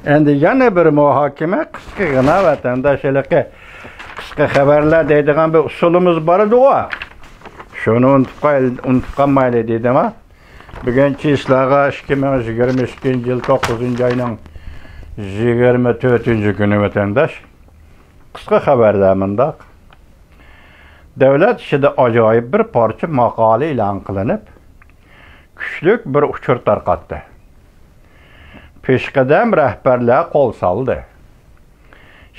Endi yana bir muhokama qisqagina vatandoshlarga qisqa xabarlar deydigan bir usulimiz bor edi-ku. Shuni unutib qolmaylik deydimi? Bugungi ishlarga 2022-yil 9-oyning 24-kuni vatandosh qisqa xabarlar mundaq. Davlat ishida ajoyib bir parcha maqola e'lon qilinib, kuchlik bir uchur tarqatdi. Peshqadam rahbarlar qo'l soldi.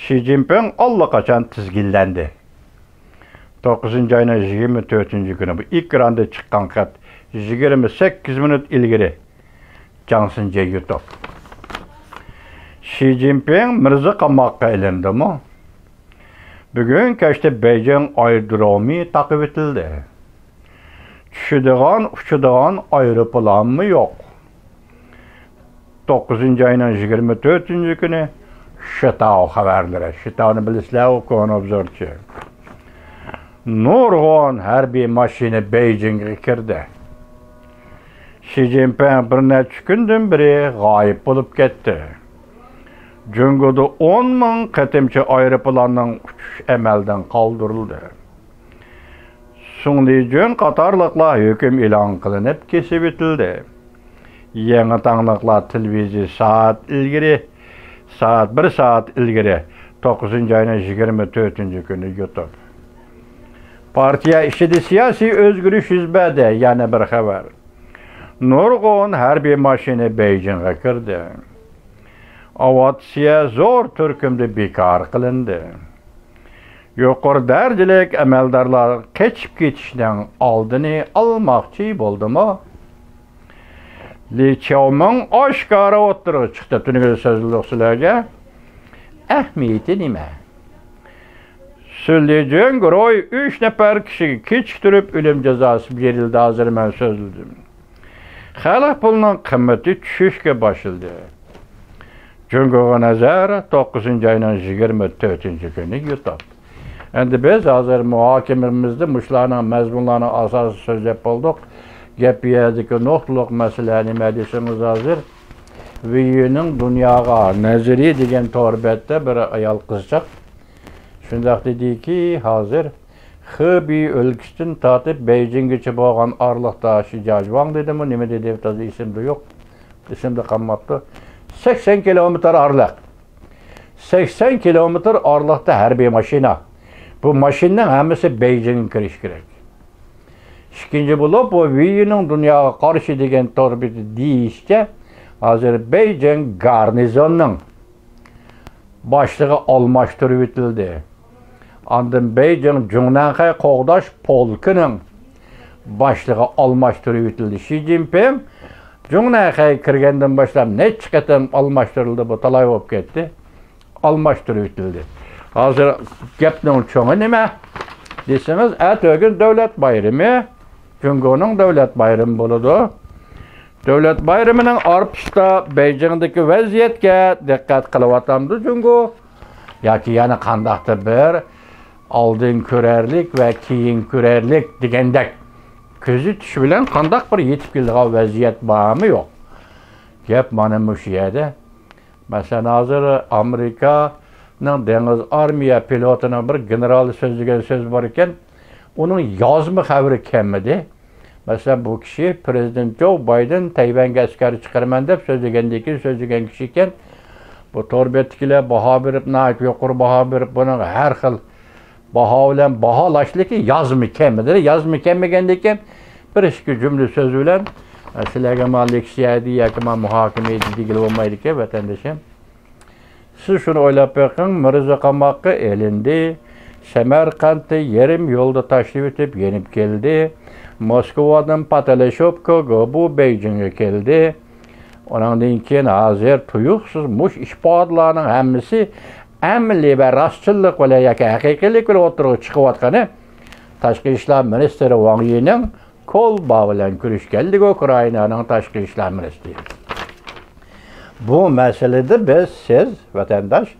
Xi Jinping allaqachon tizginlandi. 9-oyning 24-kuni bu ekranda chiqqan xat 28 minut ilgari Johnson YouTube. Xi Jinping mirza qamoqqa ilindimi? Bugun kechda Beijing aerodromi taqib etildi. Tushadigan, uchadigan aeroplanmi yo'q? 9-oyning 24-kuni Shitao xabarlari. Shitaoni bilasizlar, o'qon obzorchi. Nurg'on harbiy mashina Beijingga kirdi. Xi Jinping bir necha kundan beri g'oyib bo'lib ketdi. Jungoda 10 ming qatimcha aeroplanning uchish amaldan qoldirildi. Sunglijon qatorliqlar hukm e'lon qilinib kesib etildi. Yangi tangliqlar televiziya bir soat ilgari 9-oyning 24-kuni YouTube. Partiya ishida siyosiy o'zgarish yuz berdi, yana bir xabar. Nurg'on harbiy mashina Beijingga kirdi. Aviatsiya zo'r turkumda bekor qilindi. Yuqori darajalik amaldorlar qechib ketishdan oldini olmoqchi bo'ldimi? Li Qiaoming oshkora o'tirib chiqdi tungi so'zliqchilarga. Ahmiyati nima? So'zlaydigan guruh 3 nafar kishiga kechiktirib o'lim jazosi berildi, hozir men so'zladim. Xalq pulining qimmati tushishga boshladi. Jungoga nazar 9-oyning 24-kuni YouTube. Endi biz hozir muhokamamizda mushlarning mazmunlarini asosiy so'zlab bo'ldik. Gap yerdagi nuqtaliq masala nima desangiz hozir Viyuning dunyoga nazari degan to'rbatda bir ayol qizchaq shundaq dediki, hozir Xibey o'lkasidan tortib Beijinggacha bo'lgan orliqda Shijajwang dedimi, nima dedi, to'g'ri esimda yo'q. Esimda qolmabdi. 80 kilometr orliq. 80 kilometr orliqda harbiy mashina. Bu mashinaning hammasi Beijingga kirish kerak. İkinci bo'lib, bu Viyuning dunyoga qarshi degan to'rbiti deyishga hozir Beijing garnizonining boshlig'i almashtirib etildi. Ondan Beijing Jungnanxay qo'g'dash polkining boshlig'i almashtirib etildi. Xi Jinping Jungnanxay kirgandan boshlab necha qatam almashtirildi, bu talay bo'lib ketdi. Almashtirib etildi. Hozir gapning cho'ngi nima desangiz, atogin davlat bayrami, Jungoning davlat bayrami bo'ladi. Davlat bayramining orqasida Beijingdagi vaziyatga diqqat qilyapti Jungo. Yoki yana qandaqdir bir oldin ko'rarlik va keyin ko'rarlik degandek ko'zi tush bilan qandaq bir yetib kelgan vaziyat bormi yo'q. Gap mana shu yerda. Masalan, hozir Amerikaning dengiz armiya pilotining bir general so'zlagan so'z bor ekan, uning yozma xabari kelmadi. Masalan, bu kishi prezident Joe Biden Tayvanga askar chiqaraman deb so'zlagan kishi ekan. Bu to'rbetkilar baho berib, nayt yuqori baho berib, buni har xil baho bilan baholashligi yozma kelmadi. Yozma kelmagandan keyin bir ikki jumla so'z bilan sizlarga leksiyadi yoki muhokama edilgan bo'lmaydi ekan vatandoshim. Siz shuni o'ylab boqing, mirza qamoqqa elindi. Samarqandda yarim yo'lda tashrif etib yenib keldi. Moskvadan Patalashopkaga bu Beijingga keldi. Ondan keyin hozir tuyuqsiz mush ishbodlarning hammasi amaliy va rostchilik bilan yoki haqiqiylik bilan o'tirib chiqayotgani Tashqi ishlar ministri Wang Yining qo'l bilan kurashganligi Ukrainaning tashqi ishlar ministri. Bu masalada siz vatandosh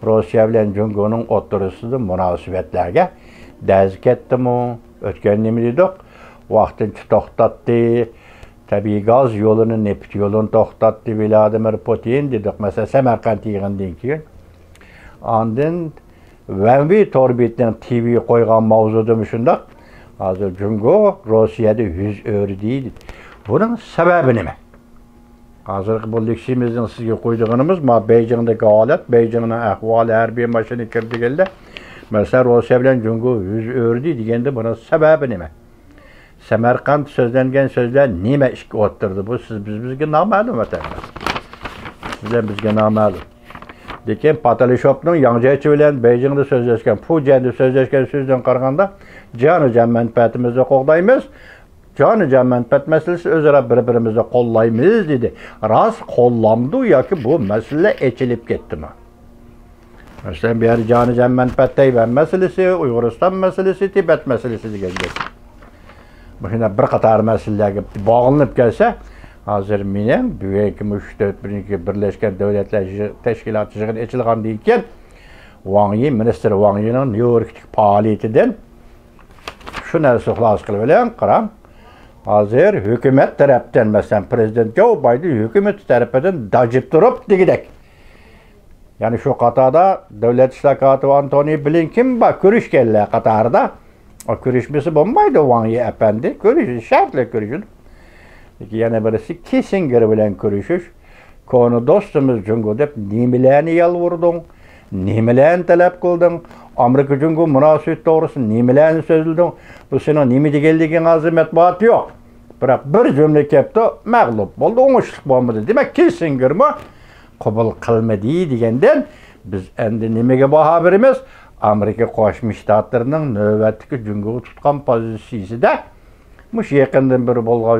Rossiya bilan Jungoning o'rtasida munosabatlarga daz ketdimi? O'tgan nima dedik? Vaqtincha to'xtatdi. tabiiy gaz yo'lini, neft yo'lini to'xtatdi Vladimir Putin dedik. Mesela Samarqand yig'indan keyin. Ondan Vanvi Torbitning TV qo'ygan mavzuda shundoq. Hozir Jungo Rossiyada 100 öri deydi. Buning sababi nima? Hozirgi bu leksimizning sizga qo'ydiganimiz ma Beijingdagi holat, Beijingning ahvoli harbiy mashina kirdiganda, mesela Rossiya bilan Jungo 100 öri deganda buning sababi nima? Samarqand so'zlangan so'zlar nima ishga o'ttirdi? Bu bizga noma'lum vatandosh. Sizlar bizga noma'lum. Lekin Patalishopning Yangjachi bilan Beijingda so'zlashgan, Fujianda so'zlashgan so'zdan qaraganda joni-jon manfaatimizni qo'g'daymiz. Joni-jon manfaat masalasi o'zaro bir-birimizni qo'llaymiz dedi. Rost qo'llamdi yoki bu masala echilib ketdimi? Masalan, bu yer joni-jon manfaat Tayvan masalasi, Uyg'uriston masalasi, Tibet masalasi degan gap. Buna bir qator masalalarga bog'lanib kelsa, hozir men bugungi mushtatbirinki Birlashgan Davlatlar Tashkiloti yig'ini ochilgandan keyin Wang Yi ministr Wang Yining New Yorkdagi faoliyatidan shu narsa xulos qilib bilan qaram. Hozir hukumat tarafdan, masalan, prezident Joe Biden hukumat tarafidan dajib turib degidek. Ya'ni shu qatorda davlat ishlar kotibi Antony Blinken va ko'rishganlar qatorida o ko'rishmasi bo'lmaydi Wang Yi apandi, ko'rish shartli ko'rish. Yana birisi Kissinger bilan ko'rishish. Konu do'stimiz Jungo deb nimalarni yalvurding, nimalarni talab qilding, Amerika Jungo munosabat to'g'risida nimalarni so'zlading. Bu sening nima deganliging hozir matbuot yo'q. Biroq bir jumla kelibdi, mag'lub bo'ldi, o'ngishlik bo'lmadi. Demak, Kissinger mi qabul qilmadi degandan biz endi nimaga baho beramiz? Amerika Qo'shma Shtatlarining navbatdagi Jungoga tutgan pozitsiyasida mush yaqindan biri bo'lgan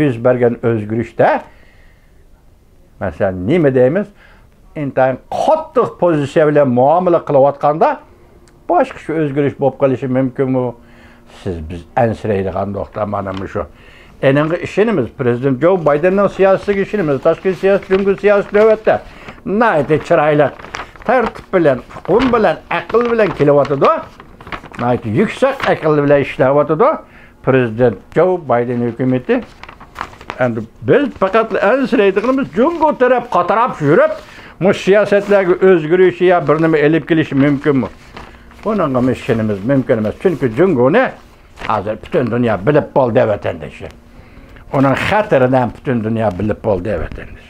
yuz bergan o'zgarishda masalan nima deymiz? Intayin qattiq pozitsiya bilan muomala qilayotganda boshqa shu o'zgarish bo'lib qolishi mumkinmi? Biz ansiraydigan nokta mana shu. Endi ishimiz prezident Joe Bidenning siyosiy ishimiz, tashqi siyosat, Jungo siyosati navbatda nayta chiroyli tartib bilan, huquq bilan, aql bilan kelyotdi. Nayta yuksak aql bilan ishlayotdi. Prezident Joe Biden hukumati endi biz faqat ansiraydiganimiz Jungo taraf qatarab yurib, bu siyosatlarga o'zgarish ya bir nima elib kelishi mumkinmi? Bunun işimiz mümkün emas. Çünkü Jungo ne? Hozir butun dunyo bilib bo'ldi vatandoshlar. Onun xatiridan butun dunyo bilib bo'ldi vatandoshlar.